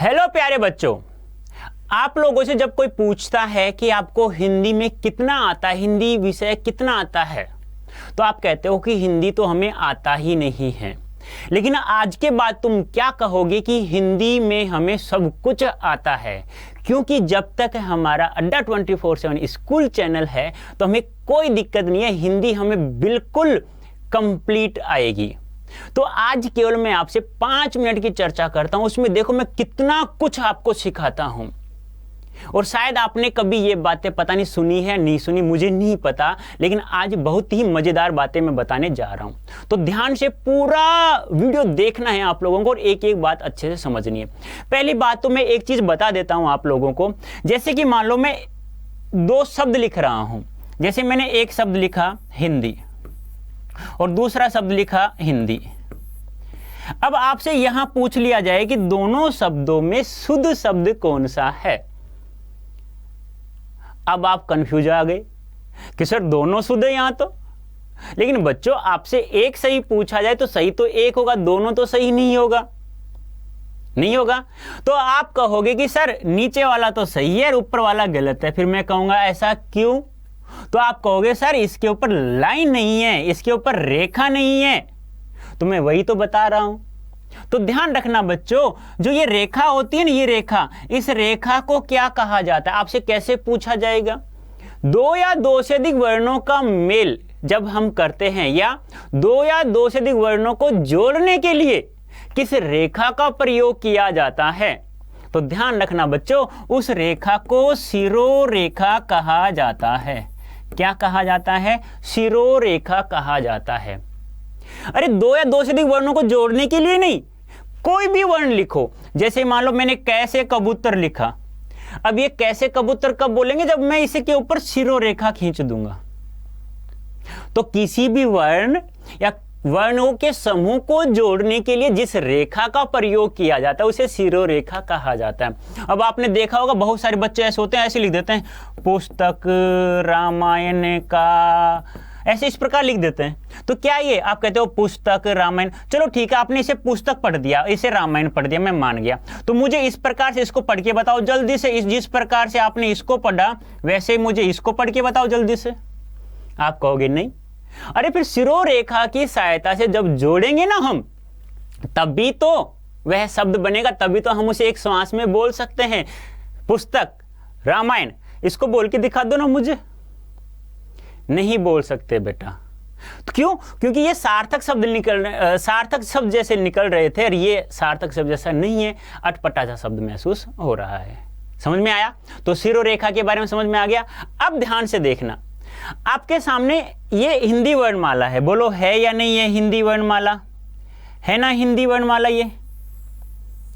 Hello प्यारे बच्चों, आप लोगों से जब कोई पूछता है कि आपको हिंदी में कितना आता है, हिंदी विषय कितना आता है, तो आप कहते हो कि हिंदी तो हमें आता ही नहीं है। लेकिन आज के बाद तुम क्या कहोगे कि हिंदी में हमें सब कुछ आता है, क्योंकि जब तक हमारा अड्डा 24/7 स्कूल चैनल है तो हमें कोई दिक्कत नहीं है, हिंदी हमें बिल्कुल कंप्लीट आएगी। तो आज केवल मैं आपसे 5 मिनट की चर्चा करता हूं, उसमें देखो मैं कितना कुछ आपको सिखाता हूं। और शायद आपने कभी ये बातें पता नहीं सुनी है, नहीं सुनी, मुझे नहीं पता, लेकिन आज बहुत ही मजेदार बातें मैं बताने जा रहा हूं। तो ध्यान से पूरा वीडियो देखना है आप लोगों को और एक एक बात अच्छे से समझनी है। पहली बात तो मैं एक चीज बता देता हूं आप लोगों को, जैसे कि मान लो मैं 2 शब्द लिख रहा हूं। जैसे मैंने एक शब्द लिखा हिंदी और दूसरा शब्द लिखा हिंदी। अब आपसे यहां पूछ लिया जाए कि दोनों शब्दों में शुद्ध शब्द कौन सा है। अब आप कंफ्यूज आ गए कि सर दोनों शुद्ध है यहां तो, लेकिन बच्चों आपसे एक सही पूछा जाए तो सही तो एक होगा, दोनों तो सही नहीं होगा, नहीं होगा। तो आप कहोगे कि सर नीचे वाला तो सही है और ऊपर वाला गलत है। फिर मैं कहूंगा ऐसा क्यों? तो आप कहोगे सर इसके ऊपर लाइन नहीं है, इसके ऊपर रेखा नहीं है। तो मैं वही तो बता रहा हूं। तो ध्यान रखना बच्चों, जो ये रेखा होती है ना, ये रेखा, इस रेखा को क्या कहा जाता है? आपसे कैसे पूछा जाएगा? 2 या 2 से अधिक वर्णों का मेल जब हम करते हैं या 2 या 2 से अधिक वर्णों को जोड़ने के लिए किस रेखा का प्रयोग किया जाता है? तो ध्यान रखना बच्चों, उस रेखा को शिरोरेखा कहा जाता है। क्या कहा जाता है? शिरोरेखा कहा जाता है। अरे 2 या 2 से अधिक वर्णों को जोड़ने के लिए नहीं, कोई भी वर्ण लिखो। जैसे मान लो मैंने कैसे कबूतर लिखा। अब ये कैसे कबूतर कब बोलेंगे? जब मैं इसे के ऊपर शिरोरेखा खींच दूंगा। तो किसी भी वर्ण या वर्णों के समूह को जोड़ने के लिए जिस रेखा का प्रयोग किया जाता है उसे शिरोरेखा कहा जाता है। अब आपने देखा होगा बहुत सारे बच्चे ऐसे होते हैं, ऐसे लिख देते हैं पुस्तक रामायण का, ऐसे इस प्रकार लिख देते हैं। तो क्या ये आप कहते हो पुस्तक रामायण, चलो ठीक है, आपने इसे पुस्तक पढ़ दिया, इसे रामायण पढ़ दिया, मैं मान गया। तो मुझे इस प्रकार से इसको पढ़ के बताओ जल्दी से, जिस प्रकार से आपने इसको पढ़ा वैसे मुझे इसको पढ़ के बताओ जल्दी से। आप कहोगे नहीं। अरे फिर शिरोरेखा की सहायता से जब जोड़ेंगे ना हम, तभी तो वह शब्द बनेगा, तभी तो हम उसे एक श्वास में बोल सकते हैं। पुस्तक रामायण, इसको बोल के दिखा दो ना मुझे। नहीं बोल सकते बेटा। तो क्यों? क्योंकि ये सार्थक शब्द सार्थक शब्द जैसे निकल रहे थे और ये सार्थक शब्द जैसा नहीं है, अटपटा सा शब्द महसूस हो रहा है। समझ में आया? तो शिरोरेखा के बारे में समझ में आ गया। अब ध्यान से देखना, आपके सामने ये हिंदी वर्णमाला है, बोलो है या नहीं है हिंदी वर्णमाला? है ना हिंदी वर्णमाला? ये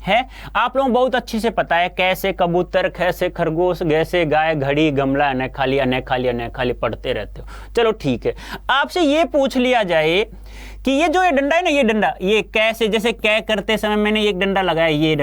है, आप लोगों को बहुत अच्छे से पता है, कैसे कबूतर, कैसे खरगोश, कैसे गाय, घड़ी, गमला, अने खाली पढ़ते रहते हो। चलो ठीक है, आपसे ये पूछ लिया जाए कि ये जो ये डंडा है ना, ये डंडा, ये कैसे, जैसे कै करते समय मैंने एक डंडा लगाया, ये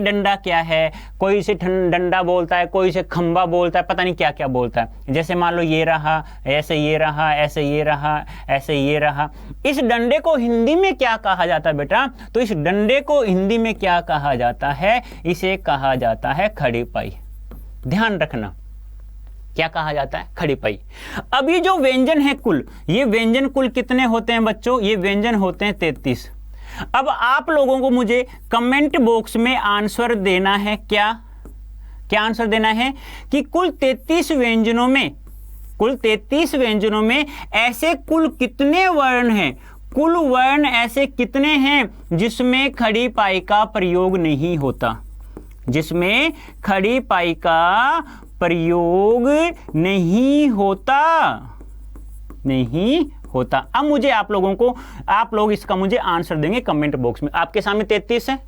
डंडा क्या है? कोई इसे डंडा बोलता है, कोई इसे खंबा बोलता है, पता नहीं क्या क्या बोलता है। जैसे मान लो ये रहा, ऐसे ये रहा, ऐसे ये रहा, ऐसे ये रहा। इस डंडे को हिंदी में क्या कहा जाता है बेटा? तो इस डंडे को हिंदी में क्या कहा जाता है? इसे कहा जाता है खड़ी पाई। ध्यान रखना, क्या कहा जाता है? खड़ी पाई। अब ये जो व्यंजन है कुल, ये व्यंजन कुल कितने होते हैं बच्चों? ये व्यंजन होते हैं 33। अब आप लोगों को मुझे कमेंट बॉक्स में आंसर देना है। क्या आंसर देना है कि कुल 33 व्यंजनों में ऐसे कुल कितने वर्ण हैं? कुल वर्ण ऐसे कितने हैं जिसमें खड़ी पाई का प्रयोग नहीं होता? जिसमें खड़ी पाई का प्रयोग नहीं होता। अब मुझे आप लोग इसका मुझे आंसर देंगे कमेंट बॉक्स में। आपके सामने 33 है,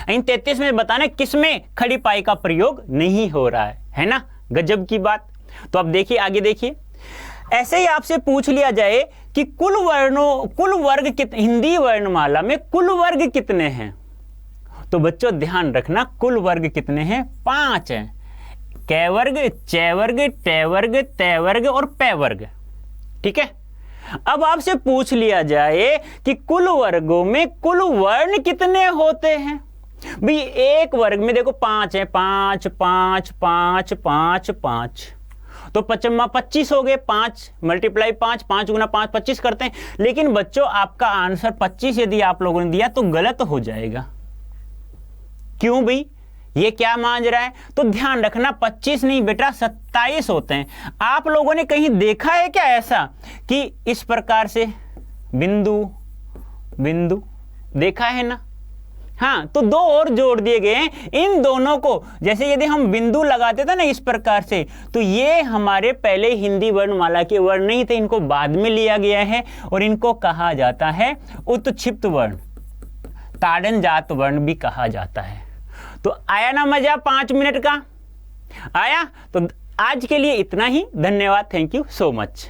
इन 33 में बताना किसमें खड़ी पाई का प्रयोग नहीं हो रहा है ना? गजब की बात। तो अब देखिए, आगे देखिए, ऐसे ही आपसे पूछ लिया जाए कि हिंदी वर्णमाला में कुल वर्ग कितने हैं? तो बच्चों ध्यान रखना, कुल वर्ग कितने हैं? 5 हैं। कै वर्ग, चै वर्ग, टै वर्ग, तै वर्ग और पै वर्ग। ठीक है। अब आपसे पूछ लिया जाए कि कुल वर्गों में कुल वर्ण कितने होते हैं? भाई एक वर्ग में देखो 5 है, 5 5 5 5 5, तो 5 25 हो गए, 5 मल्टीप्लाई 5, 5 गुना 5 25 करते हैं। लेकिन बच्चों आपका आंसर 25 यदि आप लोगों ने दिया तो गलत हो जाएगा। क्यों भाई, ये क्या मांझ रहा है? तो ध्यान रखना 25 नहीं बेटा 27 होते हैं। आप लोगों ने कहीं देखा है क्या ऐसा कि इस प्रकार से बिंदु बिंदु देखा है ना? हाँ, तो दो और जोड़ दिए गए हैं इन दोनों को। जैसे यदि हम बिंदु लगाते थे ना इस प्रकार से, तो ये हमारे पहले हिंदी वर्णमाला के वर्ण नहीं थे, इनको बाद में लिया गया है और इनको कहा जाता है उत्क्षिप्त वर्ण, ताड़न जात वर्ण भी कहा जाता है। तो आया ना मजा 5 मिनट का? आया? तो आज के लिए इतना ही। धन्यवाद, थैंक यू सो मच।